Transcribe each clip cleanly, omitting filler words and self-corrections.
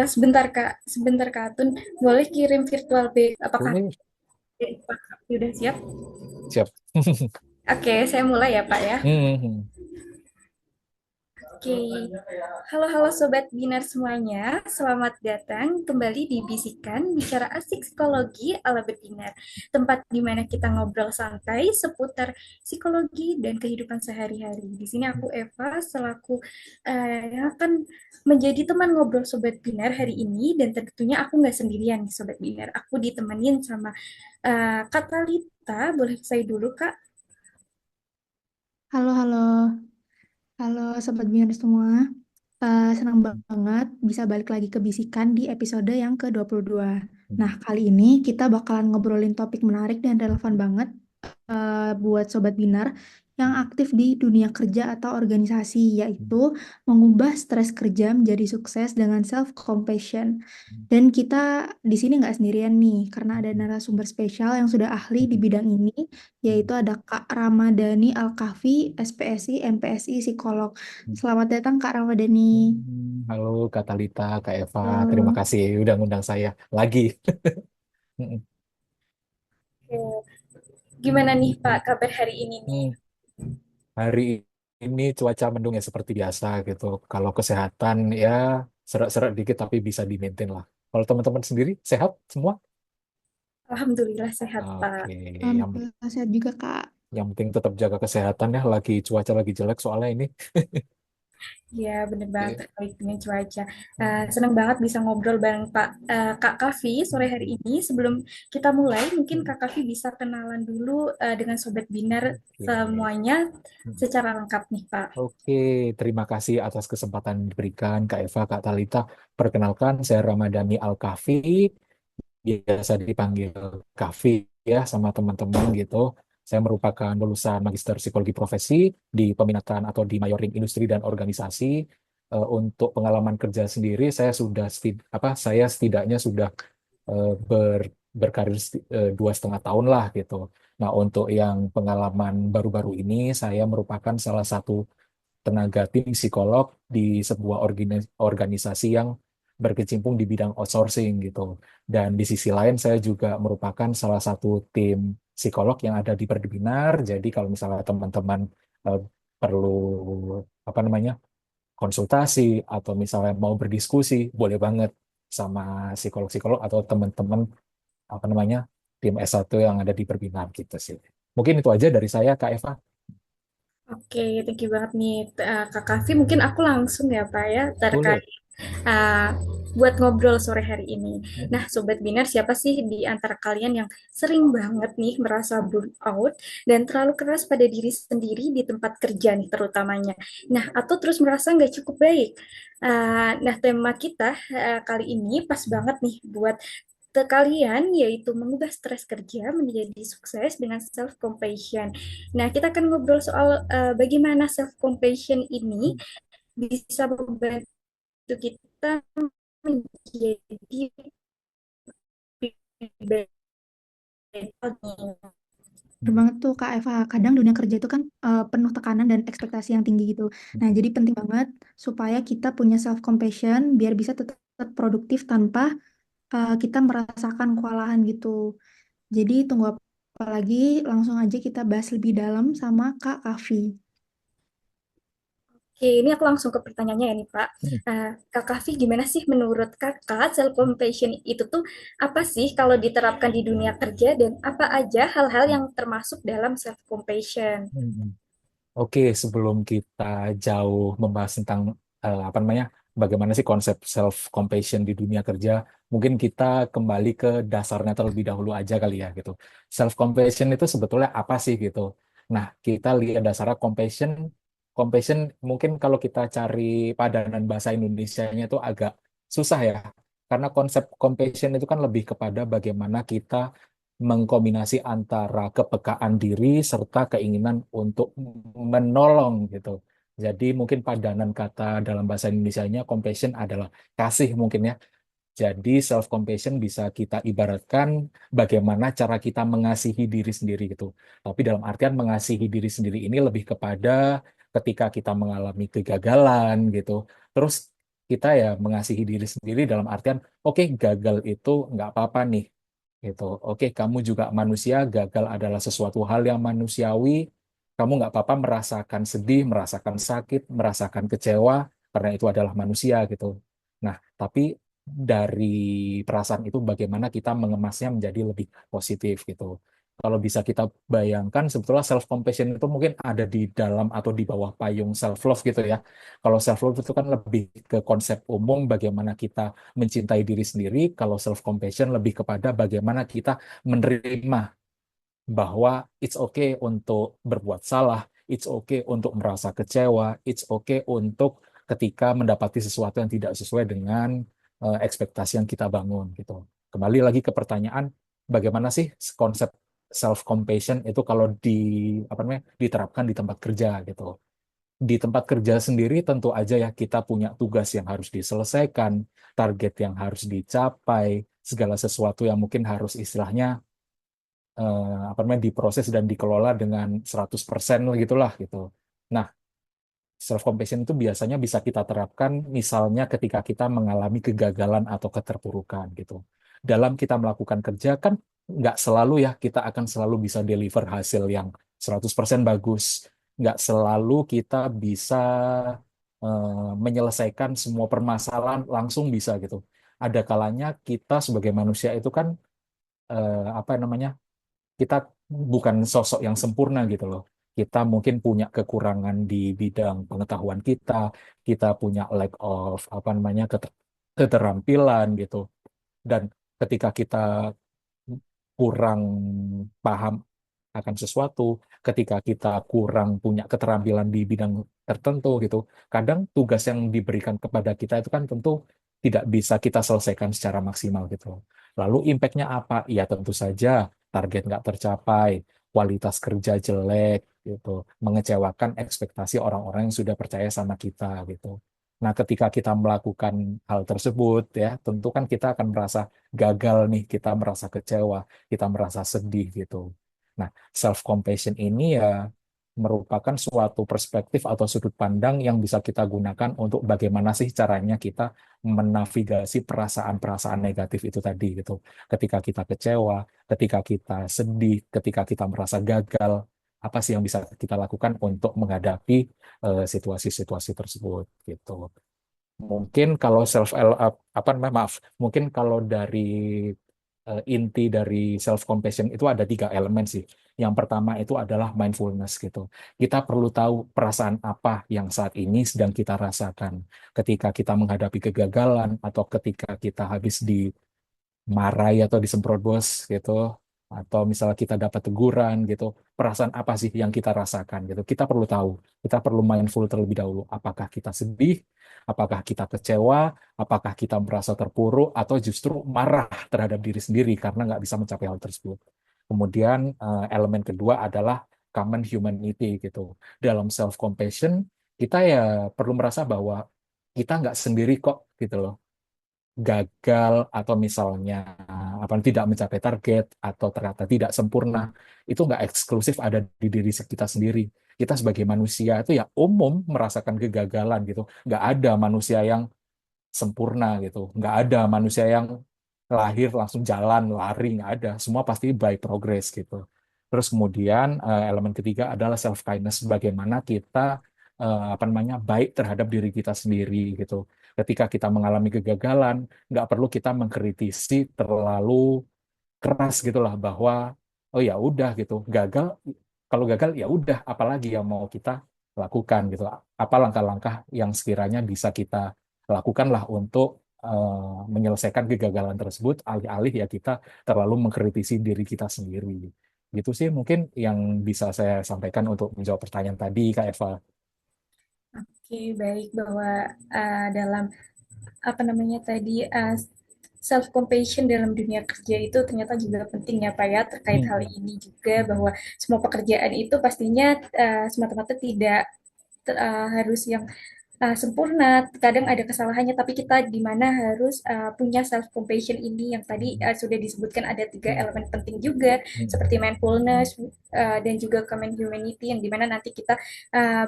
Sebentar Kak, sebentar Kak Atun, boleh kirim virtual pay? Apakah Boleh, Pak sudah siap? siap. Oke, saya mulai ya Pak ya. Hmm, Oke, halo Sobat Binar semuanya, selamat datang kembali di Bisikan Bicara Asik Psikologi ala Betina, tempat di mana kita ngobrol santai seputar psikologi dan kehidupan sehari-hari. Di sini aku Eva selaku yang akan menjadi teman ngobrol Sobat Binar hari ini, dan tentunya aku nggak sendirian nih Sobat Binar, aku ditemenin sama Kak Talita. Boleh saya dulu Kak? Halo, halo, halo Sobat Binar semua. Senang banget bisa balik lagi ke Bisikan di episode yang ke-22. Nah, kali ini kita bakalan ngobrolin topik menarik dan relevan banget buat Sobat Binar yang aktif di dunia kerja atau organisasi, yaitu mengubah stres kerja menjadi sukses dengan self-compassion. Dan kita di sini nggak sendirian nih, karena ada narasumber spesial yang sudah ahli di bidang ini, yaitu ada Kak Ramadhani Alkafi, SPSI, MPSI, psikolog. Selamat datang Kak Ramadhani. Halo Kak Talita, Kak Eva, terima Halo. kasih udah ngundang saya lagi. Gimana nih Pak kabar hari ini nih? Hmm, Hari ini cuaca mendung ya seperti biasa gitu. Kalau kesehatan ya serak-serak dikit tapi bisa di-maintain lah. Kalau teman-teman sendiri sehat semua? Alhamdulillah sehat Pak. Oke, yang Alhamdulillah sehat juga Kak. yang penting tetap jaga kesehatan ya. Lagi cuaca lagi jelek soalnya ini. Ya bener banget Oke. terkait dengan cuaca. Senang banget bisa ngobrol bareng Kak Kavi sore hari ini. Sebelum kita mulai, mungkin Kak Kavi bisa kenalan dulu dengan Sobat Binar Oke. semuanya secara lengkap nih Pak. Oke, terima kasih atas kesempatan yang diberikan Kak Eva, Kak Talita. Perkenalkan, saya Ramadhani Al-Kafi, biasa dipanggil Kafi ya sama teman-teman gitu. Saya merupakan lulusan Magister Psikologi Profesi di peminatan atau di majoring Industri dan Organisasi. Untuk pengalaman kerja sendiri, saya setidaknya sudah berkarir 2,5 tahun lah gitu. Nah, untuk yang pengalaman baru-baru ini, saya merupakan salah satu tenaga tim psikolog di sebuah organisasi yang berkecimpung di bidang outsourcing gitu. Dan di sisi lain saya juga merupakan salah satu tim psikolog yang ada di Perdipinar. Jadi kalau misalnya teman-teman eh, perlu apa namanya konsultasi atau misalnya mau berdiskusi, boleh banget sama psikolog-psikolog atau teman-teman apa namanya tim S1 yang ada di Perbinar gitu sih. Mungkin itu aja dari saya, Kak Eva. Oke, thank you banget nih Kak Kavi. Mungkin aku langsung ya Pak ya terkait Boleh. uh, buat ngobrol sore hari ini. Nah, Sobat Binar, siapa sih di antara kalian yang sering banget nih merasa burnout dan terlalu keras pada diri sendiri di tempat kerja nih terutamanya. Nah, atau terus merasa nggak cukup baik. Nah, tema kita kali ini pas banget nih buat kalian, yaitu mengubah stres kerja menjadi sukses dengan self compassion. Nah, kita akan ngobrol soal bagaimana self compassion ini bisa membantu kita menjadi pribadi. Bener banget tuh Kak Eva. Kadang dunia kerja itu kan penuh tekanan dan ekspektasi yang tinggi gitu. Nah, jadi penting banget supaya kita punya self compassion biar bisa tetap produktif tanpa kita merasakan kewalahan gitu. Jadi tunggu apa lagi? Langsung aja kita bahas lebih dalam sama Kak Kavi. Oke, ini aku langsung ke pertanyaannya ya nih Pak. Kak Kavi, gimana sih menurut Kakak self compassion itu tuh apa sih kalau diterapkan di dunia kerja, dan apa aja hal-hal yang termasuk dalam self compassion? Oke, sebelum kita jauh membahas tentang apa namanya, bagaimana sih konsep self compassion di dunia kerja, mungkin kita kembali ke dasarnya terlebih dahulu aja kali ya gitu. Self compassion itu sebetulnya apa sih gitu. Nah, kita lihat dasarnya compassion. Compassion mungkin kalau kita cari padanan bahasa Indonesianya itu agak susah ya. Karena konsep compassion itu kan lebih kepada bagaimana kita mengkombinasi antara kepekaan diri serta keinginan untuk menolong gitu. Jadi mungkin padanan kata dalam bahasa Indonesianya compassion adalah kasih mungkin ya. Jadi self compassion bisa kita ibaratkan bagaimana cara kita mengasihi diri sendiri gitu. Tapi dalam artian mengasihi diri sendiri ini lebih kepada ketika kita mengalami kegagalan gitu. Terus kita ya mengasihi diri sendiri dalam artian, oke, gagal itu nggak apa-apa nih. Gitu. Oke, kamu juga manusia, gagal adalah sesuatu hal yang manusiawi. Kamu nggak apa-apa merasakan sedih, merasakan sakit, merasakan kecewa, karena itu adalah manusia gitu. Nah, tapi dari perasaan itu bagaimana kita mengemasnya menjadi lebih positif gitu. Kalau bisa kita bayangkan, sebetulnya self compassion itu mungkin ada di dalam atau di bawah payung self love gitu ya. Kalau self love itu kan lebih ke konsep umum bagaimana kita mencintai diri sendiri. Kalau self compassion lebih kepada bagaimana kita menerima bahwa it's okay untuk berbuat salah, it's okay untuk merasa kecewa, it's okay untuk ketika mendapati sesuatu yang tidak sesuai dengan ekspektasi yang kita bangun gitu. Kembali lagi ke pertanyaan, bagaimana sih konsep self compassion itu kalau apa namanya diterapkan di tempat kerja gitu. Di tempat kerja sendiri tentu aja ya kita punya tugas yang harus diselesaikan, target yang harus dicapai, segala sesuatu yang mungkin harus istilahnya apa namanya diproses dan dikelola dengan 100% lah gitulah gitu. Nah, self compassion itu biasanya bisa kita terapkan misalnya ketika kita mengalami kegagalan atau keterpurukan gitu. Dalam kita melakukan kerja kan nggak selalu ya kita akan selalu bisa deliver hasil yang 100% bagus. Nggak selalu kita bisa menyelesaikan semua permasalahan langsung bisa gitu. Ada kalanya kita sebagai manusia itu kan apa namanya kita bukan sosok yang sempurna gitu loh. Kita mungkin punya kekurangan di bidang pengetahuan kita, kita punya lack of apa namanya keterampilan gitu. Dan ketika kita kurang paham akan sesuatu, ketika kita kurang punya keterampilan di bidang tertentu gitu, kadang tugas yang diberikan kepada kita itu kan tentu tidak bisa kita selesaikan secara maksimal gitu. Lalu impactnya apa? Ya tentu saja target nggak tercapai, kualitas kerja jelek gitu, mengecewakan ekspektasi orang-orang yang sudah percaya sama kita gitu. Nah, ketika kita melakukan hal tersebut ya, tentu kan kita akan merasa gagal nih, kita merasa kecewa, kita merasa sedih gitu. Nah, self compassion ini ya merupakan suatu perspektif atau sudut pandang yang bisa kita gunakan untuk bagaimana sih caranya kita menavigasi perasaan-perasaan negatif itu tadi gitu. Ketika kita kecewa, ketika kita sedih, ketika kita merasa gagal, apa sih yang bisa kita lakukan untuk menghadapi situasi-situasi tersebut gitu. Mungkin kalau apa namanya, maaf, mungkin kalau dari inti dari self compassion itu ada 3 elemen sih. Yang pertama itu adalah mindfulness gitu. Kita perlu tahu perasaan apa yang saat ini sedang kita rasakan ketika kita menghadapi kegagalan atau ketika kita habis dimarahi atau disemprot bos gitu, atau misalnya kita dapat teguran gitu, perasaan apa sih yang kita rasakan gitu. Kita perlu tahu, kita perlu mindful terlebih dahulu. Apakah kita sedih, apakah kita kecewa, apakah kita merasa terpuruk, atau justru marah terhadap diri sendiri karena nggak bisa mencapai hal tersebut. Kemudian elemen kedua adalah common humanity gitu. Dalam self compassion kita ya perlu merasa bahwa kita nggak sendiri kok gitu loh. Gagal atau misalnya apa tidak mencapai target atau ternyata tidak sempurna itu nggak eksklusif ada di diri kita sendiri. Kita sebagai manusia itu ya umum merasakan kegagalan gitu. Nggak ada manusia yang sempurna gitu. Nggak ada manusia yang lahir langsung jalan lari, nggak ada. Semua pasti by progress gitu. Terus kemudian elemen ketiga adalah self kindness. Bagaimana kita apa namanya baik terhadap diri kita sendiri gitu. Ketika kita mengalami kegagalan, nggak perlu kita mengkritisi terlalu keras gitulah bahwa oh ya udah gitu gagal kalau gagal ya udah apalagi yang mau kita lakukan gitu apa langkah-langkah yang sekiranya bisa kita lakukan lah untuk menyelesaikan kegagalan tersebut alih-alih ya kita terlalu mengkritisi diri kita sendiri gitu sih mungkin yang bisa saya sampaikan untuk menjawab pertanyaan tadi Kak Eva. Oke, baik bahwa dalam apa namanya tadi self compassion dalam dunia kerja itu ternyata juga penting ya Pak ya terkait hal Hmm. ini juga bahwa semua pekerjaan itu pastinya semata-mata tidak harus yang sempurna, kadang ada kesalahannya, tapi kita di mana harus punya self compassion ini yang tadi sudah disebutkan ada tiga elemen penting juga seperti mindfulness dan juga common humanity yang dimana nanti kita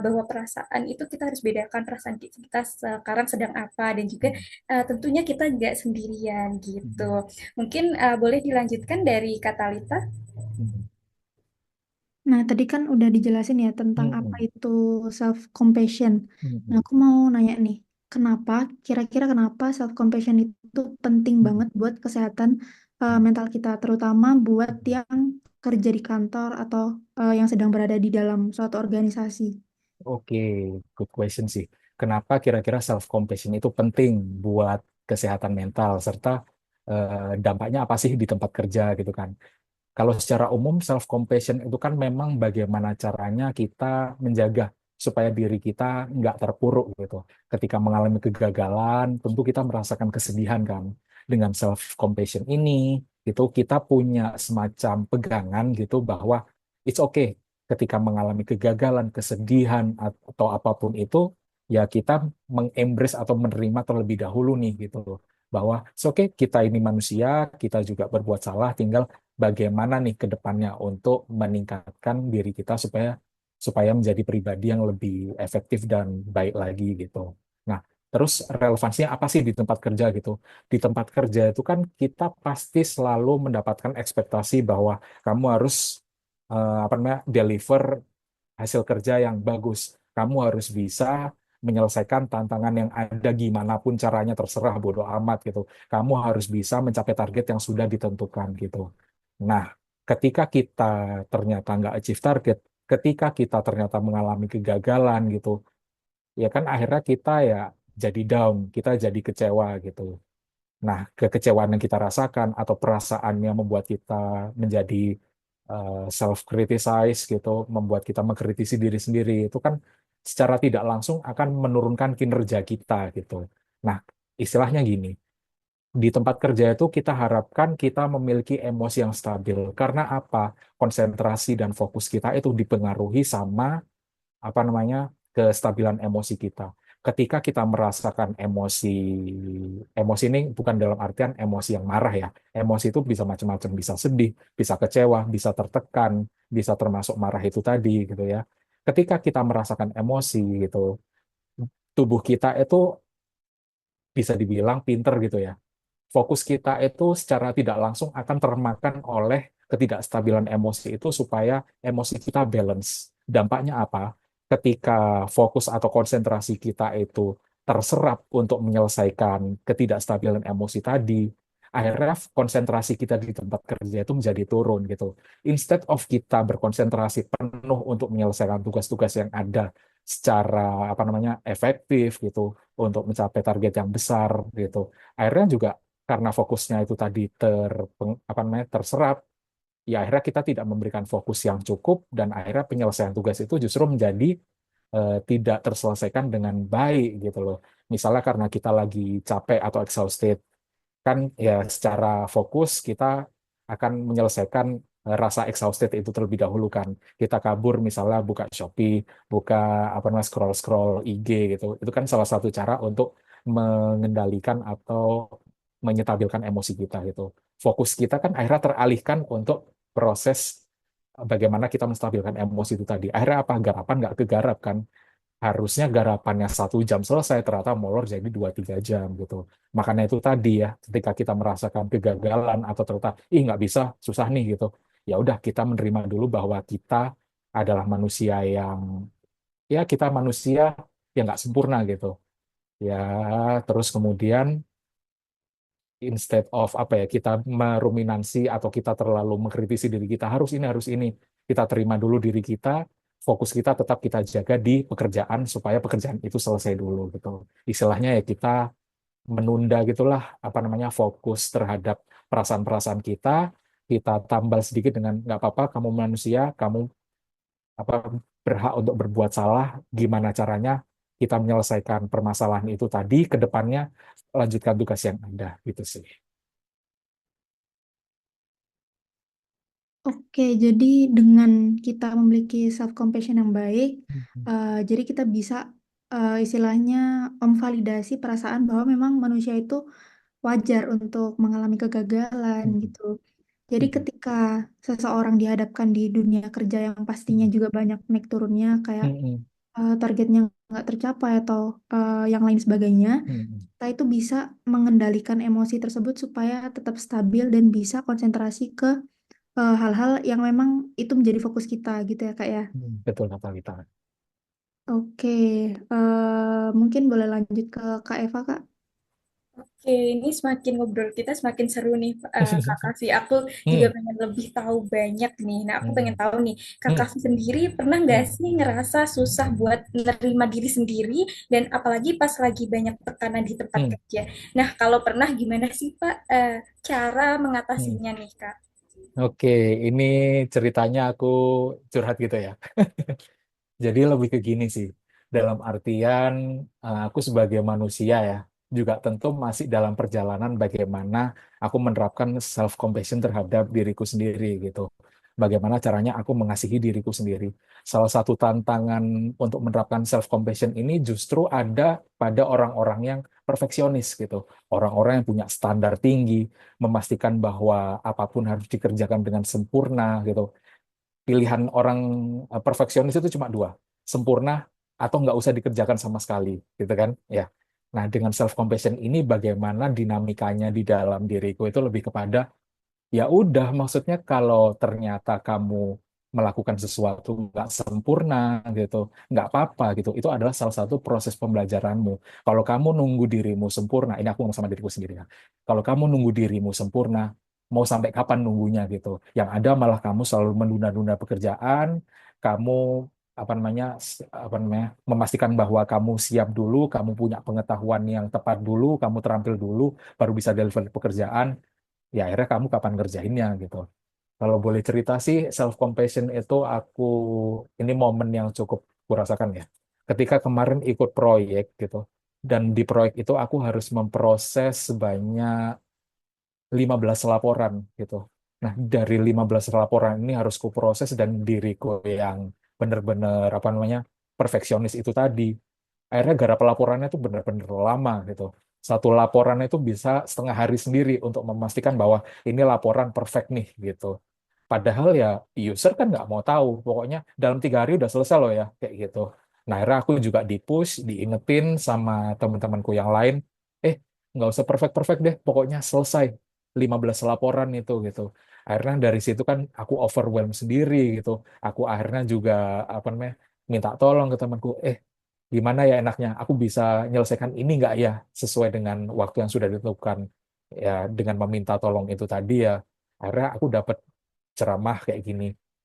bahwa perasaan itu kita harus bedakan perasaan kita sekarang sedang apa dan juga tentunya kita nggak sendirian gitu. Mungkin boleh dilanjutkan dari Katalita. Nah, tadi kan udah dijelasin ya tentang apa itu self compassion. Nah, aku mau nanya nih, kira-kira kenapa self compassion itu penting banget buat kesehatan mental kita, terutama buat yang kerja di kantor atau yang sedang berada di dalam suatu organisasi. Oke, good question sih. Kenapa kira-kira self compassion itu penting buat kesehatan mental serta dampaknya apa sih di tempat kerja gitu kan? Kalau secara umum self compassion itu kan memang bagaimana caranya kita menjaga supaya diri kita nggak terpuruk gitu. Ketika mengalami kegagalan, tentu kita merasakan kesedihan kan. Dengan self compassion ini, itu kita punya semacam pegangan gitu bahwa it's okay ketika mengalami kegagalan, kesedihan atau apapun itu, ya kita mengembrace atau menerima terlebih dahulu nih gitu loh. Bahwa it's okay, kita ini manusia, kita juga berbuat salah, tinggal bagaimana nih ke depannya untuk meningkatkan diri kita supaya supaya menjadi pribadi yang lebih efektif dan baik lagi gitu. Nah, terus relevansinya apa sih di tempat kerja gitu? Di tempat kerja itu kan kita pasti selalu mendapatkan ekspektasi bahwa kamu harus apa namanya deliver hasil kerja yang bagus. Kamu harus bisa menyelesaikan tantangan yang ada gimana pun caranya terserah bodo amat gitu. Kamu harus bisa mencapai target yang sudah ditentukan gitu. Nah, ketika kita ternyata nggak achieve target, ketika kita ternyata mengalami kegagalan gitu, ya kan akhirnya kita ya jadi down, kita jadi kecewa gitu. Nah, kekecewaan yang kita rasakan atau perasaan yang membuat kita menjadi self criticize gitu, membuat kita mengkritisi diri sendiri itu kan secara tidak langsung akan menurunkan kinerja kita gitu. Nah, istilahnya gini, di tempat kerja itu kita harapkan kita memiliki emosi yang stabil. Karena apa? Konsentrasi dan fokus kita itu dipengaruhi sama apa namanya kestabilan emosi kita. Ketika kita merasakan emosi, emosi ini bukan dalam artian emosi yang marah ya. Emosi itu bisa macam-macam, bisa sedih, bisa kecewa, bisa tertekan, bisa termasuk marah itu tadi gitu ya. Ketika kita merasakan emosi gitu, tubuh kita itu bisa dibilang pinter gitu ya. Fokus kita itu secara tidak langsung akan termakan oleh ketidakstabilan emosi itu supaya emosi kita balance. Dampaknya apa? Ketika fokus atau konsentrasi kita itu terserap untuk menyelesaikan ketidakstabilan emosi tadi, akhirnya konsentrasi kita di tempat kerja itu menjadi turun gitu. Instead of kita berkonsentrasi penuh untuk menyelesaikan tugas-tugas yang ada secara apa namanya efektif gitu untuk mencapai target yang besar gitu. Akhirnya juga karena fokusnya itu tadi apa namanya terserap, ya akhirnya kita tidak memberikan fokus yang cukup dan akhirnya penyelesaian tugas itu justru menjadi tidak terselesaikan dengan baik gitu loh. Misalnya karena kita lagi capek atau exhausted, kan ya secara fokus kita akan menyelesaikan rasa exhausted itu terlebih dahulu kan. Kita kabur misalnya buka Shopee, buka apa namanya scroll-scroll IG gitu. Itu kan salah satu cara untuk mengendalikan atau menyetabilkan emosi kita gitu. Fokus kita kan akhirnya teralihkan untuk proses bagaimana kita menstabilkan emosi itu tadi. Akhirnya apa? Garapan nggak kegarap kan. Harusnya garapannya 1 jam selesai, ternyata molor jadi 2-3 jam gitu. Makanya itu tadi ya, ketika kita merasakan kegagalan atau ternyata, ih nggak bisa, susah nih gitu. Ya udah kita menerima dulu bahwa kita adalah manusia yang, ya kita manusia yang nggak sempurna gitu. Ya, terus kemudian instead of apa ya kita meruminansi atau kita terlalu mengkritisi diri kita harus ini kita terima dulu diri kita, fokus kita tetap kita jaga di pekerjaan supaya pekerjaan itu selesai dulu gitu. Istilahnya ya kita menunda gitulah apa namanya fokus terhadap perasaan-perasaan kita tambal sedikit dengan nggak apa-apa, kamu manusia, kamu apa berhak untuk berbuat salah, gimana caranya kita menyelesaikan permasalahan itu tadi ke depannya, lanjutkan tugas yang ada gitu sih. Oke, jadi dengan kita memiliki self compassion yang baik, jadi kita bisa istilahnya memvalidasi perasaan bahwa memang manusia itu wajar untuk mengalami kegagalan Mm-mm. gitu. Jadi Mm-mm. ketika seseorang dihadapkan di dunia kerja yang pastinya Mm-mm. juga banyak naik turunnya, kayak Mm-mm. targetnya nggak tercapai atau yang lain sebagainya, Mm-mm. kita itu bisa mengendalikan emosi tersebut supaya tetap stabil dan bisa konsentrasi ke hal-hal yang memang itu menjadi fokus kita gitu ya Kak ya. Betul kata kita. Oke, mungkin boleh lanjut ke Kak Eva Kak. Oke, ini semakin ngobrol kita semakin seru nih, Kak Kavi. Aku juga Hmm. pengen lebih tahu banyak nih. Nah, aku pengen Hmm. tahu nih, Kak Hmm. Kavi sendiri pernah nggak Hmm. sih ngerasa susah buat menerima diri sendiri, dan apalagi pas lagi banyak tekanan di tempat Hmm. kerja. Nah, kalau pernah gimana sih, Pak, cara Hmm. mengatasinya nih, Kak? Oke, ini ceritanya aku curhat gitu ya. Jadi lebih ke gini sih, dalam artian aku sebagai manusia ya, juga tentu masih dalam perjalanan bagaimana aku menerapkan self compassion terhadap diriku sendiri gitu. Bagaimana caranya aku mengasihi diriku sendiri. Salah satu tantangan untuk menerapkan self compassion ini justru ada pada orang-orang yang perfeksionis gitu. Orang-orang yang punya standar tinggi, memastikan bahwa apapun harus dikerjakan dengan sempurna gitu. Pilihan orang perfeksionis itu cuma dua, sempurna atau nggak usah dikerjakan sama sekali, gitu kan? Ya. Nah, dengan self compassion ini bagaimana dinamikanya di dalam diriku itu lebih kepada ya udah, maksudnya kalau ternyata kamu melakukan sesuatu nggak sempurna gitu, nggak apa-apa gitu. Itu adalah salah satu proses pembelajaranmu. Kalau kamu nunggu dirimu sempurna, ini aku ngomong sama diriku sendiri ya. Kalau kamu nunggu dirimu sempurna, mau sampai kapan nunggunya gitu. Yang ada malah kamu selalu menunda-nunda pekerjaan, kamu apa namanya memastikan bahwa kamu siap dulu, kamu punya pengetahuan yang tepat dulu, kamu terampil dulu, baru bisa deliver pekerjaan. Ya akhirnya kamu kapan ngerjainnya gitu. Kalau boleh cerita sih, self compassion itu ini momen yang cukup kurasakan ya. Ketika kemarin ikut proyek gitu, dan di proyek itu aku harus memproses sebanyak 15 laporan gitu. Nah, dari 15 laporan ini harus kuproses dan diriku yang benar-benar perfeksionis itu tadi. Akhirnya garap laporannya tuh benar-benar lama gitu. Satu laporan itu bisa setengah hari sendiri untuk memastikan bahwa ini laporan perfect nih gitu. Padahal ya user kan nggak mau tahu. Pokoknya dalam 3 hari udah selesai loh ya, kayak gitu. Nah, akhirnya aku juga di-push, diingetin sama teman-temanku yang lain, eh nggak usah perfect-perfect deh, pokoknya selesai 15 laporan itu gitu. Akhirnya dari situ kan aku overwhelm sendiri gitu. Aku akhirnya juga minta tolong ke temanku, gimana ya enaknya, aku bisa menyelesaikan ini nggak ya sesuai dengan waktu yang sudah ditentukan. Ya dengan meminta tolong itu tadi ya, akhirnya aku dapat ceramah kayak gini.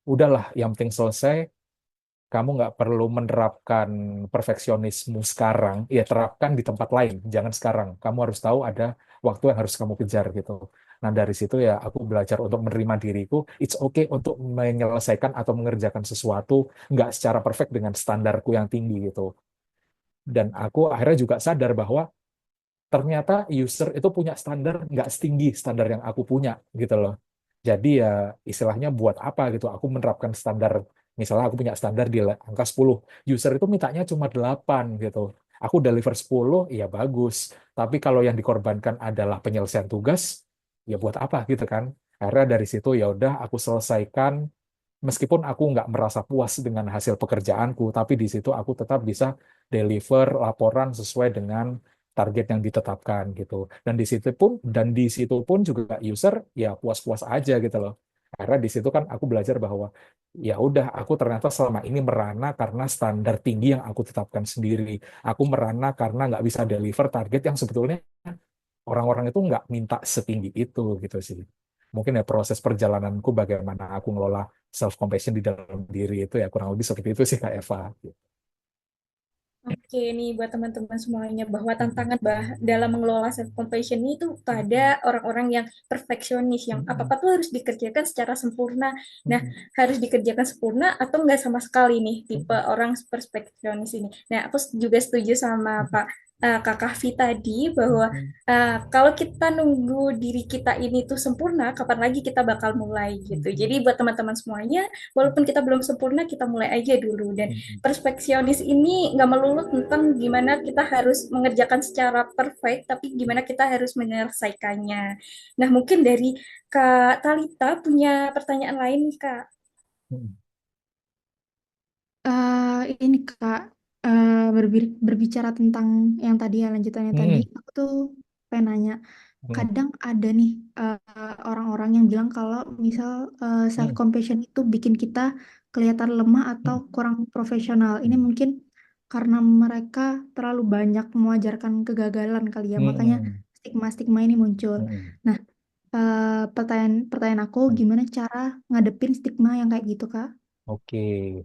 Udahlah, yang penting selesai. Kamu nggak perlu menerapkan perfeksionismu sekarang. Ya, terapkan di tempat lain. Jangan sekarang. Kamu harus tahu ada waktu yang harus kamu kejar gitu. Nah, dari situ ya aku belajar untuk menerima diriku. It's okay untuk menyelesaikan atau mengerjakan sesuatu nggak secara perfect dengan standarku yang tinggi gitu. Dan aku akhirnya juga sadar bahwa ternyata user itu punya standar nggak setinggi standar yang aku punya gitu loh. Jadi ya istilahnya buat apa gitu aku menerapkan standar, misalnya aku punya standar di angka 10, user itu mintanya cuma 8 gitu. Aku deliver 10, ya bagus. Tapi kalau yang dikorbankan adalah penyelesaian tugas, ya buat apa gitu kan. Akhirnya dari situ ya udah aku selesaikan, meskipun aku nggak merasa puas dengan hasil pekerjaanku, tapi di situ aku tetap bisa deliver laporan sesuai dengan target yang ditetapkan gitu. Dan di situ pun juga user ya puas-puas aja gitu loh. Karena di situ kan aku belajar bahwa ya udah, aku ternyata selama ini merana karena standar tinggi yang aku tetapkan sendiri. Aku merana karena nggak bisa deliver target yang sebetulnya orang-orang itu nggak minta setinggi itu gitu sih. Mungkin ya proses perjalananku bagaimana aku ngelola self compassion di dalam diri itu ya kurang lebih seperti itu sih Kak Eva. Oke, nih buat teman-teman semuanya, bahwa Mm-mm. tantangan dalam mengelola self compassion itu pada orang-orang yang perfeksionis, yang Mm-mm. apa-apa tuh harus dikerjakan secara sempurna. Nah, Mm-mm. harus dikerjakan sempurna atau enggak sama sekali nih tipe Mm-mm. orang perfeksionis ini. Nah, aku juga setuju sama Mm-mm. Pak Kak Kahfi tadi bahwa Mm-mm. kalau kita nunggu diri kita ini tuh sempurna, kapan lagi kita bakal mulai gitu. Mm-mm. Jadi buat teman-teman semuanya, walaupun kita belum sempurna, kita mulai aja dulu. Dan Mm-mm. perfeksionis ini nggak melulu tentang gimana kita harus mengerjakan secara perfect, tapi gimana kita harus menyelesaikannya. Nah, mungkin dari Kak Talita punya pertanyaan lain nih, Kak. Mm-mm. Ini Kak, berbicara tentang yang tadi ya lanjutannya tadi, Mm-mm. aku tuh pengen nanya, Mm-mm. kadang ada nih orang-orang yang bilang kalau misal self Mm-mm. compassion itu bikin kita kelihatan lemah atau kurang profesional. Ini Mm-mm. mungkin karena mereka terlalu banyak mewajarkan kegagalan kali ya, makanya Mm-mm. stigma-stigma ini muncul. Mm-mm. Nah, pertanyaan aku, Mm-mm. gimana cara ngadepin stigma yang kayak gitu Kak? Oke,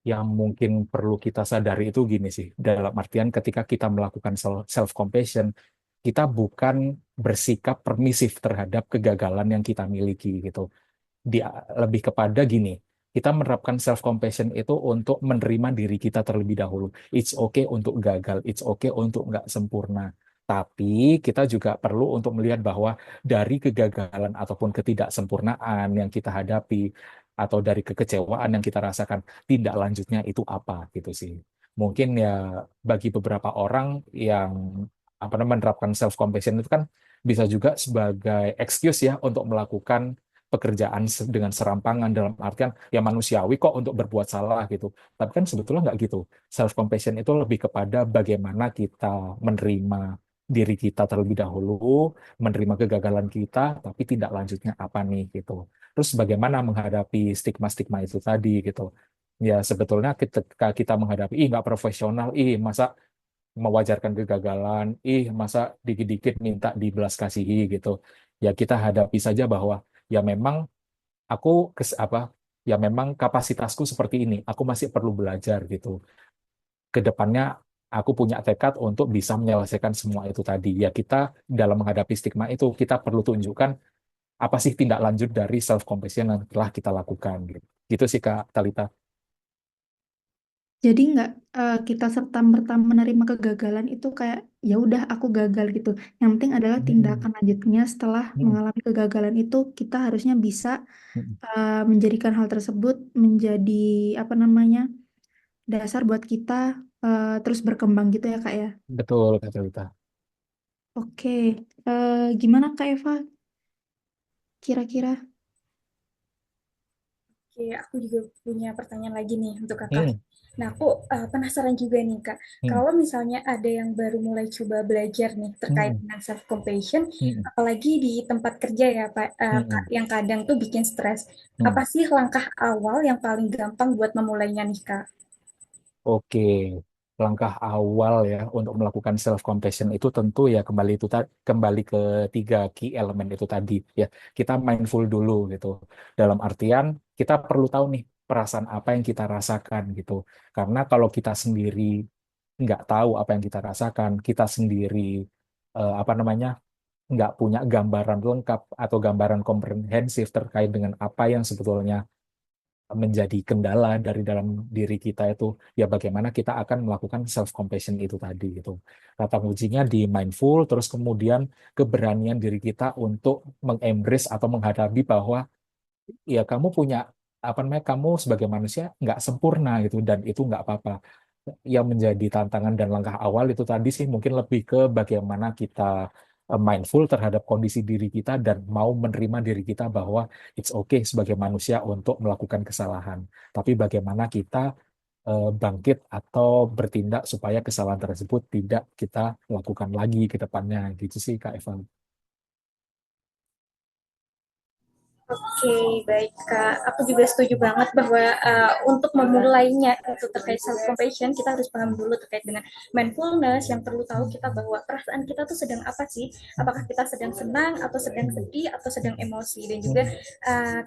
yang mungkin perlu kita sadari itu gini sih, dalam artian ketika kita melakukan self compassion, kita bukan bersikap permisif terhadap kegagalan yang kita miliki gitu. Dia lebih kepada gini, kita menerapkan self compassion itu untuk menerima diri kita terlebih dahulu. It's okay untuk gagal, it's okay untuk nggak sempurna. Tapi kita juga perlu untuk melihat bahwa dari kegagalan ataupun ketidaksempurnaan yang kita hadapi atau dari kekecewaan yang kita rasakan, tindak lanjutnya itu apa gitu sih. Mungkin ya bagi beberapa orang yang menerapkan self compassion itu kan bisa juga sebagai excuse ya untuk melakukan pekerjaan dengan serampangan, dalam artian ya manusiawi kok untuk berbuat salah gitu. Tapi kan sebetulnya nggak gitu. Self compassion itu lebih kepada bagaimana kita menerima diri kita terlebih dahulu, menerima kegagalan kita, tapi tidak lanjutnya apa nih gitu. Terus bagaimana menghadapi stigma-stigma itu tadi gitu. Ya sebetulnya ketika kita menghadapi, ih nggak profesional, ih masa mewajarkan kegagalan, ih masa dikit-dikit minta dibelas kasihi gitu. Ya kita hadapi saja bahwa ya memang aku ya memang kapasitasku seperti ini. Aku masih perlu belajar gitu. Kedepannya aku punya tekad untuk bisa menyelesaikan semua itu tadi. Ya kita dalam menghadapi stigma itu kita perlu tunjukkan apa sih tindak lanjut dari self compassion yang telah kita lakukan gitu. Gitu sih Kak Talita. Jadi nggak kita serta merta menerima kegagalan itu kayak ya udah aku gagal gitu. Yang penting adalah Mm-mm. tindakan lanjutnya setelah Mm-mm. mengalami kegagalan itu kita harusnya bisa Mm-mm. menjadikan hal tersebut menjadi apa namanya dasar buat kita terus berkembang gitu ya Kak ya. Betul Kak Talita. Oke, gimana Kak Eva? Kira-kira? Oke, aku juga punya pertanyaan lagi nih untuk Kakak. Mm. Nah, aku penasaran juga nih, Kak. Mm. Kalau misalnya ada yang baru mulai coba belajar nih terkait Mm. dengan self compassion, Mm. apalagi di tempat kerja ya, Pak, Kak, Mm. yang kadang tuh bikin stres. Apa Mm. sih langkah awal yang paling gampang buat memulainya nih, Kak? Oke, langkah awal ya untuk melakukan self compassion itu tentu ya kembali ke tiga key elemen itu tadi ya. Kita mindful dulu gitu. Dalam artian kita perlu tahu nih perasaan apa yang kita rasakan gitu. Karena kalau kita sendiri nggak tahu apa yang kita rasakan, kita sendiri nggak punya gambaran lengkap atau gambaran komprehensif terkait dengan apa yang sebetulnya menjadi kendala dari dalam diri kita itu, ya bagaimana kita akan melakukan self compassion itu tadi gitu. Kata kuncinya di mindful, terus kemudian keberanian diri kita untuk mengembrace atau menghadapi bahwa ya kamu punya kamu sebagai manusia nggak sempurna gitu, dan itu nggak apa-apa. Yang menjadi tantangan dan langkah awal itu tadi sih mungkin lebih ke bagaimana kita mindful terhadap kondisi diri kita dan mau menerima diri kita bahwa it's okay sebagai manusia untuk melakukan kesalahan. Tapi bagaimana kita bangkit atau bertindak supaya kesalahan tersebut tidak kita lakukan lagi ke depannya. Gitu sih Kak Evan. Oke, baik Kak. Aku juga setuju banget bahwa untuk memulainya itu terkait self compassion kita harus paham dulu terkait dengan mindfulness yang perlu tahu kita bahwa perasaan kita tuh sedang apa sih? Apakah kita sedang senang atau sedang sedih atau sedang emosi dan juga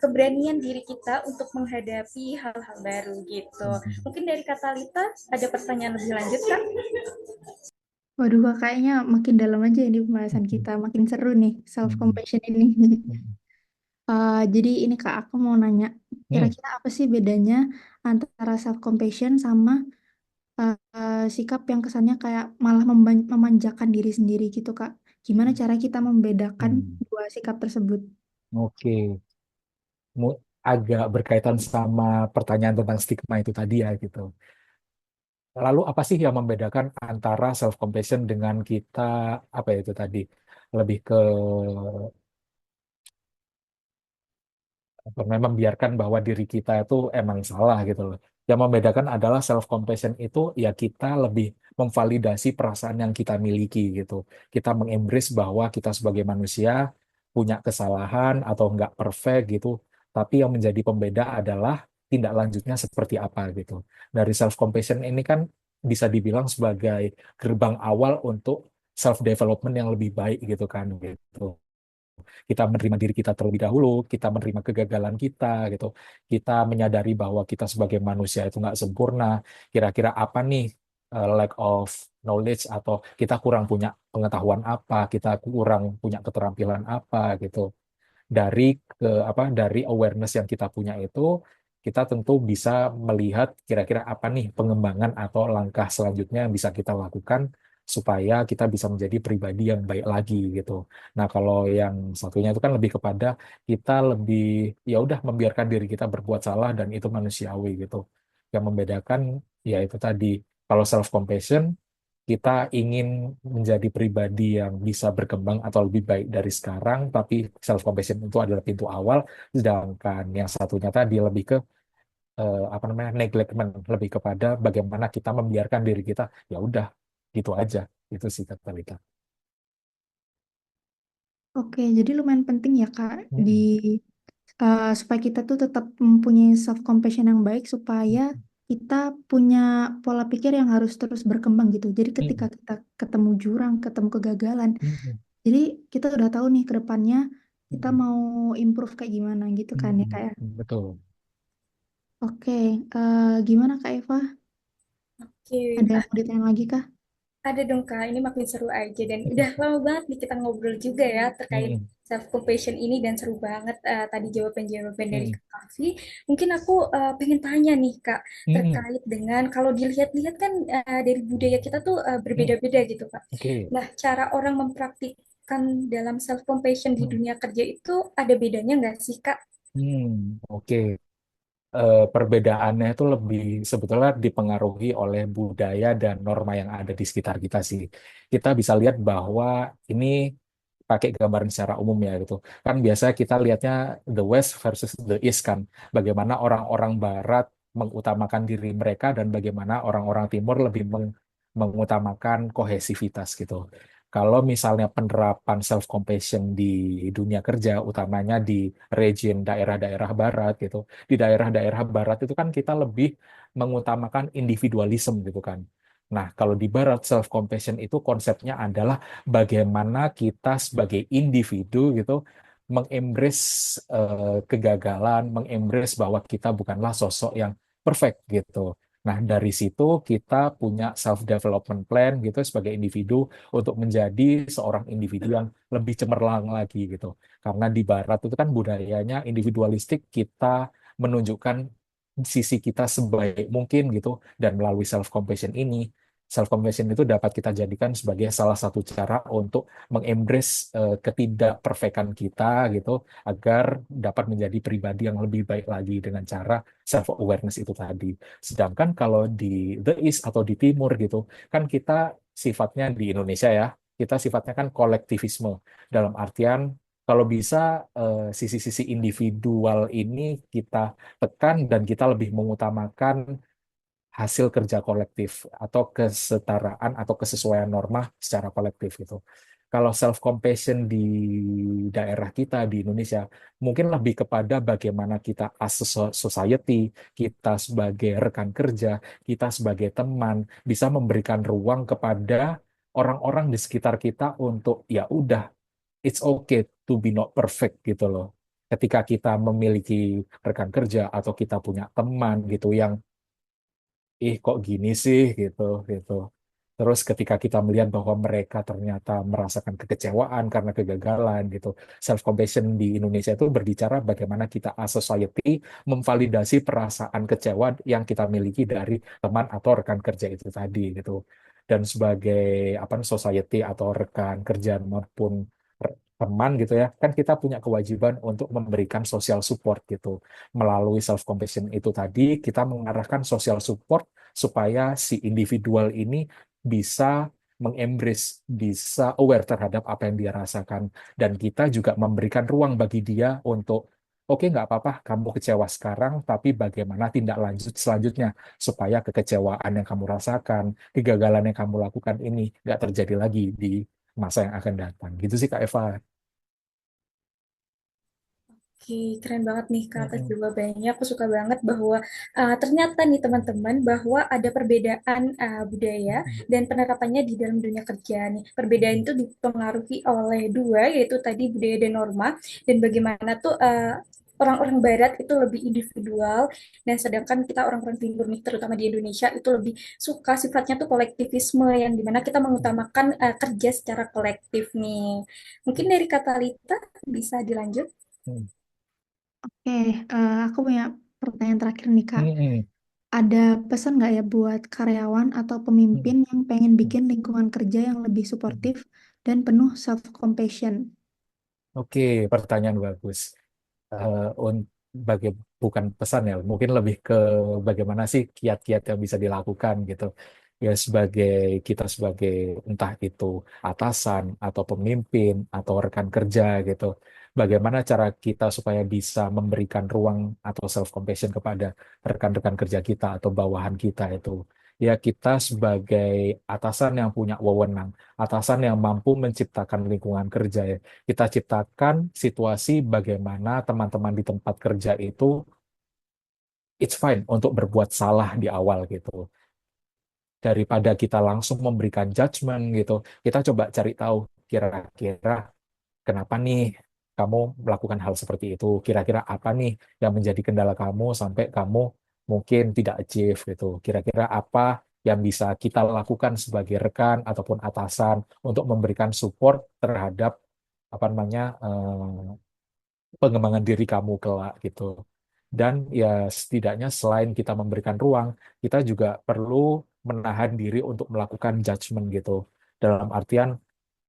keberanian diri kita untuk menghadapi hal-hal baru gitu. Mungkin dari Kak Talita ada pertanyaan lebih lanjut Kak? Waduh Kak, kayaknya makin dalam aja ini pembahasan kita, makin seru nih self compassion ini. Jadi ini Kak, aku mau nanya, kira-kira apa sih bedanya antara self compassion sama sikap yang kesannya kayak malah memanjakan diri sendiri gitu, Kak. Gimana cara kita membedakan Hmm, dua sikap tersebut? oke. Agak berkaitan sama pertanyaan tentang stigma itu tadi ya gitu. Lalu apa sih yang membedakan antara self compassion dengan kita apa ya itu tadi lebih ke memang membiarkan bahwa diri kita itu emang salah gitu loh. Yang membedakan adalah self compassion itu ya kita lebih memvalidasi perasaan yang kita miliki gitu. Kita mengembrace bahwa kita sebagai manusia punya kesalahan atau nggak perfect gitu. Tapi yang menjadi pembeda adalah tindak lanjutnya seperti apa gitu. Dari self compassion ini kan bisa dibilang sebagai gerbang awal untuk self development yang lebih baik gitu kan gitu. Kita menerima diri kita terlebih dahulu, kita menerima kegagalan kita gitu, kita menyadari bahwa kita sebagai manusia itu nggak sempurna, kira-kira apa nih lack of knowledge atau kita kurang punya pengetahuan apa, kita kurang punya keterampilan apa gitu. Dari dari awareness yang kita punya itu kita tentu bisa melihat kira-kira apa nih pengembangan atau langkah selanjutnya yang bisa kita lakukan supaya kita bisa menjadi pribadi yang baik lagi gitu. Nah, kalau yang satunya itu kan lebih kepada kita lebih ya udah membiarkan diri kita berbuat salah dan itu manusiawi gitu. Yang membedakan ya itu tadi kalau self compassion kita ingin menjadi pribadi yang bisa berkembang atau lebih baik dari sekarang, tapi self compassion itu adalah pintu awal, sedangkan yang satunya tadi lebih ke neglectment, lebih kepada bagaimana kita membiarkan diri kita ya udah gitu aja, itu sih kata Lita. Oke, jadi lumayan penting ya, Kak, Mm-mm. supaya kita tuh tetap mempunyai self compassion yang baik supaya kita punya pola pikir yang harus terus berkembang gitu. Jadi ketika Mm-mm. kita ketemu jurang, ketemu kegagalan, Mm-mm. jadi kita udah tahu nih ke depannya kita Mm-mm. mau improve kayak gimana gitu kan ya, Kak ya. Mm-mm. Betul. Oke, gimana Kak Eva? Oke, Ada yang mau ditanya lagi kah? ada dong Kak, ini makin seru aja dan udah lama banget nih kita ngobrol juga ya terkait Mm-mm. self compassion ini dan seru banget tadi jawaban-jawaban dari Mm-mm. Kak Kavi. Mungkin aku pengen tanya nih Kak Mm-mm. terkait dengan kalau dilihat-lihat kan dari budaya kita tuh Mm-mm. berbeda-beda gitu Kak. Oke. Nah, cara orang mempraktikkan dalam self compassion di Mm. dunia kerja itu ada bedanya nggak sih Kak? Oke. Perbedaannya itu lebih sebetulnya dipengaruhi oleh budaya dan norma yang ada di sekitar kita sih. Kita bisa lihat bahwa ini pakai gambaran secara umum ya gitu. Kan biasa kita lihatnya the West versus the East kan. Bagaimana orang-orang Barat mengutamakan diri mereka dan bagaimana orang-orang Timur lebih mengutamakan kohesivitas gitu. Kalau misalnya penerapan self compassion di dunia kerja, utamanya di region daerah-daerah Barat gitu, di daerah-daerah Barat itu kan kita lebih mengutamakan individualisme gitu kan. Nah, kalau di Barat self compassion itu konsepnya adalah bagaimana kita sebagai individu gitu mengembrace kegagalan, mengembrace bahwa kita bukanlah sosok yang perfect gitu. Nah, dari situ kita punya self development plan gitu sebagai individu untuk menjadi seorang individu yang lebih cemerlang lagi gitu. Karena di Barat itu kan budayanya individualistik, kita menunjukkan sisi kita sebaik mungkin gitu, dan melalui self compassion ini, self compassion itu dapat kita jadikan sebagai salah satu cara untuk mengembrace ketidakperfekan kita gitu, agar dapat menjadi pribadi yang lebih baik lagi dengan cara self awareness itu tadi. Sedangkan kalau di the East atau di Timur gitu, kan kita sifatnya di Indonesia ya, kita sifatnya kan kolektivisme, dalam artian kalau bisa sisi-sisi individual ini kita tekan dan kita lebih mengutamakan hasil kerja kolektif atau kesetaraan atau kesesuaian norma secara kolektif gitu. Kalau self compassion di daerah kita di Indonesia mungkin lebih kepada bagaimana kita as a society, kita sebagai rekan kerja, kita sebagai teman bisa memberikan ruang kepada orang-orang di sekitar kita untuk ya udah, it's okay to be not perfect gitu loh. Ketika kita memiliki rekan kerja atau kita punya teman gitu yang ih kok gini sih gitu gitu. Terus ketika kita melihat bahwa mereka ternyata merasakan kekecewaan karena kegagalan gitu, self compassion di Indonesia itu berbicara bagaimana kita as society memvalidasi perasaan kecewa yang kita miliki dari teman atau rekan kerja itu tadi gitu. Dan sebagai apa society atau rekan kerja maupun teman gitu ya, kan kita punya kewajiban untuk memberikan social support gitu. Melalui self compassion itu tadi kita mengarahkan social support supaya si individual ini bisa mengembrace, bisa aware terhadap apa yang dia rasakan. Dan kita juga memberikan ruang bagi dia untuk, oke, nggak apa-apa, kamu kecewa sekarang, tapi bagaimana tindak lanjut selanjutnya supaya kekecewaan yang kamu rasakan, kegagalan yang kamu lakukan ini nggak terjadi lagi di masa yang akan datang. Gitu sih Kak Eva. Oke, keren banget nih Kak atas Mm-mm. jawabannya. Aku suka banget bahwa ternyata nih teman-teman bahwa ada perbedaan budaya Mm-mm. dan penerapannya di dalam dunia kerja nih. Perbedaan Mm-mm. itu dipengaruhi oleh dua, yaitu tadi budaya dan norma, dan bagaimana tuh orang-orang Barat itu lebih individual, dan sedangkan kita orang-orang Timur nih, terutama di Indonesia, itu lebih suka sifatnya tuh kolektivisme, yang dimana kita mengutamakan kerja secara kolektif nih. Mungkin dari kata Lita bisa dilanjut. Mm-mm. Oke, aku punya pertanyaan terakhir nih, Kak. Mm-mm. Ada pesan nggak ya buat karyawan atau Mm-mm. pemimpin yang pengen bikin lingkungan kerja yang lebih Mm-mm. suportif dan penuh self-compassion? Oke, pertanyaan bagus. Bagi bukan pesan ya, mungkin lebih ke bagaimana sih kiat-kiat yang bisa dilakukan gitu. Ya sebagai kita sebagai entah itu atasan atau pemimpin atau rekan kerja gitu. Bagaimana cara kita supaya bisa memberikan ruang atau self compassion kepada rekan-rekan kerja kita atau bawahan kita itu. Ya kita sebagai atasan yang punya wewenang, atasan yang mampu menciptakan lingkungan kerja ya, kita ciptakan situasi bagaimana teman-teman di tempat kerja itu it's fine untuk berbuat salah di awal gitu. Daripada kita langsung memberikan judgement gitu, kita coba cari tahu kira-kira kenapa nih kamu melakukan hal seperti itu. Kira-kira apa nih yang menjadi kendala kamu sampai kamu mungkin tidak achieve gitu. Kira-kira apa yang bisa kita lakukan sebagai rekan ataupun atasan untuk memberikan support terhadap apa namanya pengembangan diri kamu kelak gitu. Dan ya setidaknya selain kita memberikan ruang, kita juga perlu menahan diri untuk melakukan judgement gitu. Dalam artian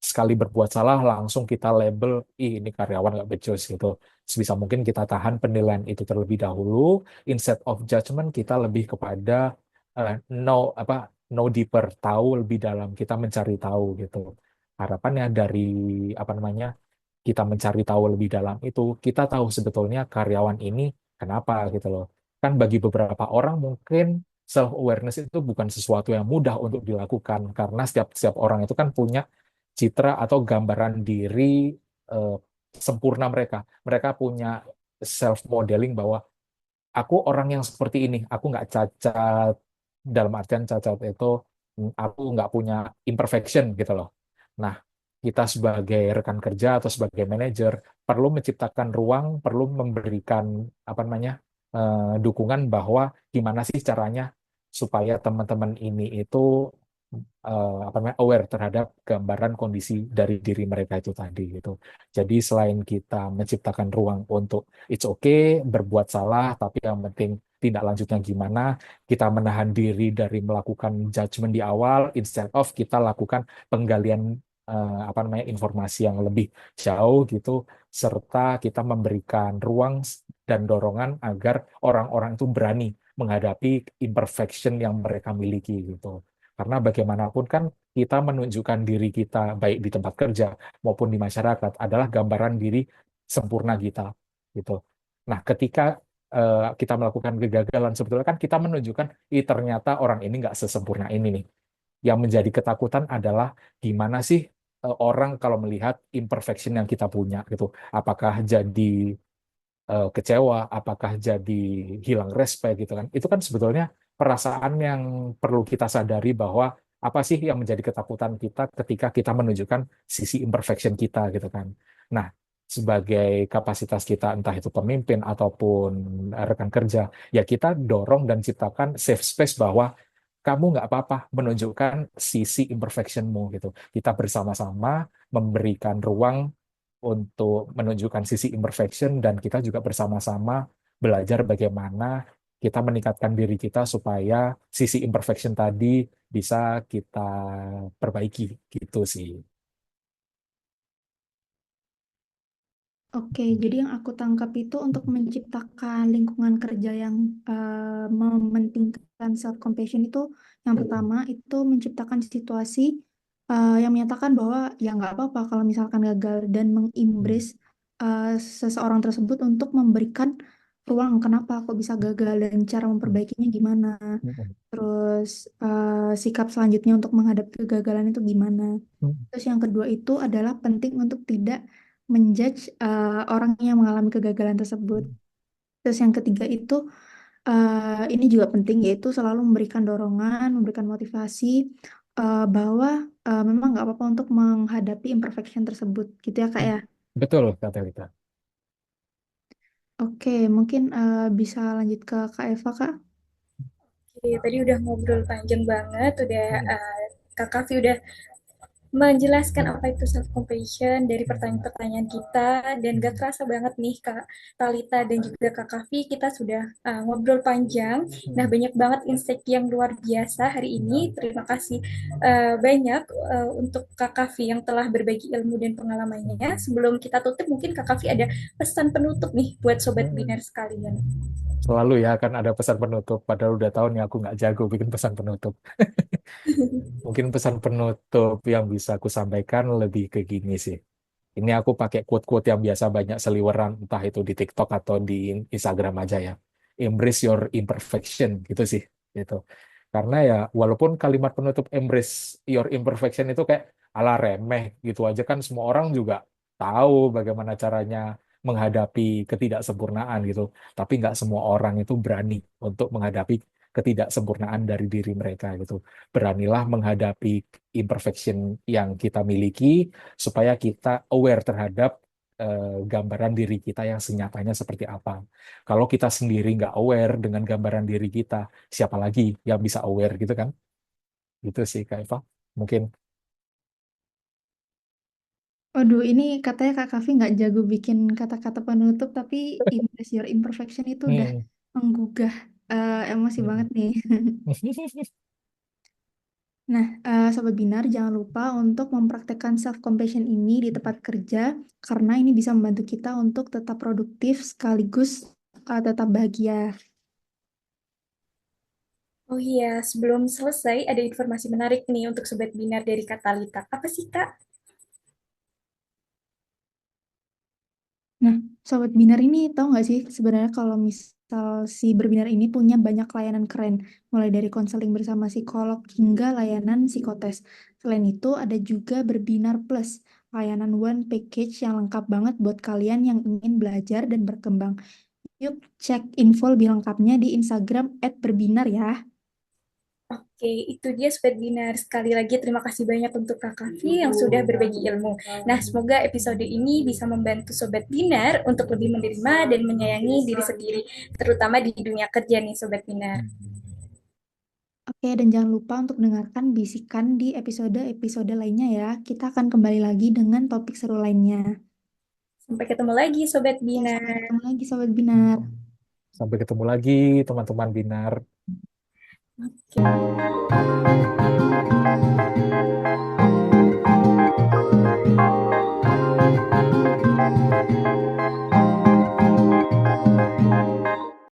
sekali berbuat salah langsung kita label, ih ini karyawan nggak becus gitu. Sebisa mungkin kita tahan penilaian itu terlebih dahulu. Instead of judgment kita lebih kepada know apa know deeper, tahu lebih dalam, kita mencari tahu gitu. Harapannya dari apa namanya kita mencari tahu lebih dalam itu, kita tahu sebetulnya karyawan ini kenapa gitu loh. Kan bagi beberapa orang mungkin self awareness itu bukan sesuatu yang mudah untuk dilakukan karena setiap setiap orang itu kan punya citra atau gambaran diri eh, sempurna mereka. Mereka punya self modeling bahwa aku orang yang seperti ini, aku nggak cacat, dalam artian cacat itu aku nggak punya imperfection gitu loh. Nah, kita sebagai rekan kerja atau sebagai manajer perlu menciptakan ruang, perlu memberikan apa namanya dukungan bahwa gimana sih caranya supaya teman-teman ini itu apa namanya aware terhadap gambaran kondisi dari diri mereka itu tadi gitu. Jadi selain kita menciptakan ruang untuk it's okay berbuat salah, tapi yang penting tindak lanjutnya gimana, kita menahan diri dari melakukan judgement di awal, instead of kita lakukan penggalian apa namanya informasi yang lebih jauh gitu, serta kita memberikan ruang dan dorongan agar orang-orang itu berani menghadapi imperfection yang mereka miliki gitu. Karena bagaimanapun kan kita menunjukkan diri kita baik di tempat kerja maupun di masyarakat adalah gambaran diri sempurna kita gitu. Nah, ketika kita melakukan kegagalan sebetulnya kan kita menunjukkan ternyata orang ini nggak sesempurna ini nih. Yang menjadi ketakutan adalah gimana sih orang kalau melihat imperfection yang kita punya gitu. Apakah jadi kecewa, apakah jadi hilang respect gitu kan. Itu kan sebetulnya perasaan yang perlu kita sadari bahwa apa sih yang menjadi ketakutan kita ketika kita menunjukkan sisi imperfection kita gitu kan. Nah, sebagai kapasitas kita entah itu pemimpin ataupun rekan kerja, ya kita dorong dan ciptakan safe space bahwa kamu nggak apa-apa menunjukkan sisi imperfectionmu gitu. Kita bersama-sama memberikan ruang untuk menunjukkan sisi imperfection dan kita juga bersama-sama belajar bagaimana kita meningkatkan diri kita supaya sisi imperfection tadi bisa kita perbaiki gitu sih. Oke, jadi yang aku tangkap itu untuk menciptakan lingkungan kerja yang mementingkan self compassion itu, yang pertama itu menciptakan situasi yang menyatakan bahwa ya nggak apa-apa kalau misalkan gagal dan mengimbris seseorang tersebut untuk memberikan ruang kenapa kok bisa gagal dan cara memperbaikinya gimana. Terus sikap selanjutnya untuk menghadapi kegagalan itu gimana. Terus yang kedua itu adalah penting untuk tidak menjudge orang yang mengalami kegagalan tersebut. Terus yang ketiga itu ini juga penting yaitu selalu memberikan dorongan, memberikan motivasi bahwa memang nggak apa-apa untuk menghadapi imperfection tersebut, gitu ya Kak ya. Betul, Kak Rita. Oke, mungkin bisa lanjut ke Kak Eva Kak. Oke, tadi udah ngobrol panjang banget, udah Kak Kavi udah menjelaskan apa itu self compassion dari pertanyaan-pertanyaan kita, dan gak kerasa banget nih Kak Talita dan juga Kak Kavi kita sudah ngobrol panjang. Nah, banyak banget insight yang luar biasa hari ini. Terima kasih banyak untuk Kak Kavi yang telah berbagi ilmu dan pengalamannya. Sebelum kita tutup, mungkin Kak Kavi ada pesan penutup nih buat Sobat Binar sekalian. Selalu ya kan ada pesan penutup, padahal udah tahu nih aku nggak jago bikin pesan penutup. Mungkin pesan penutup yang bisa aku sampaikan lebih ke gini sih. Ini aku pakai quote-quote yang biasa banyak seliweran, entah itu di TikTok atau di Instagram aja ya. Embrace your imperfection, gitu sih. Gitu. Karena ya, walaupun kalimat penutup embrace your imperfection itu kayak ala remeh gitu aja kan semua orang juga tahu bagaimana caranya menghadapi ketidaksempurnaan gitu. Tapi nggak semua orang itu berani untuk menghadapi ketidaksempurnaan dari diri mereka gitu. Beranilah menghadapi imperfection yang kita miliki supaya kita aware terhadap gambaran diri kita yang senyatanya seperti apa. Kalau kita sendiri nggak aware dengan gambaran diri kita, siapa lagi yang bisa aware gitu kan? Gitu sih Kak Eva. Mungkin. Waduh, ini katanya Kak Kavi nggak jago bikin kata-kata penutup, tapi embrace your imperfection itu udah Hmm. menggugah emosi banget Hmm. nih. Nah, Sobat Binar, jangan lupa untuk mempraktekkan self-compassion ini di tempat kerja, karena ini bisa membantu kita untuk tetap produktif sekaligus tetap bahagia. Oh iya, sebelum selesai ada informasi menarik nih untuk Sobat Binar dari Kak Talita. Apa sih Kak? Nah, Sobat Binar ini tahu nggak sih sebenarnya kalau misal si Berbinar ini punya banyak layanan keren, mulai dari konseling bersama psikolog hingga layanan psikotes. Selain itu, ada juga Berbinar Plus, layanan one package yang lengkap banget buat kalian yang ingin belajar dan berkembang. Yuk cek info lebih lengkapnya di Instagram @berbinar ya. Oke, itu dia Sobat Binar. Sekali lagi terima kasih banyak untuk Kak Kavi yang sudah berbagi ilmu. Nah, semoga episode ini bisa membantu Sobat Binar untuk lebih menerima dan menyayangi diri sendiri, terutama di dunia kerja nih Sobat Binar. Oke, dan jangan lupa untuk dengarkan bisikan di episode-episode lainnya ya. Kita akan kembali lagi dengan topik seru lainnya. Sampai ketemu lagi Sobat Ya, sampai Binar. ketemu lagi Sobat Binar. Sampai ketemu lagi teman-teman Binar. Oke.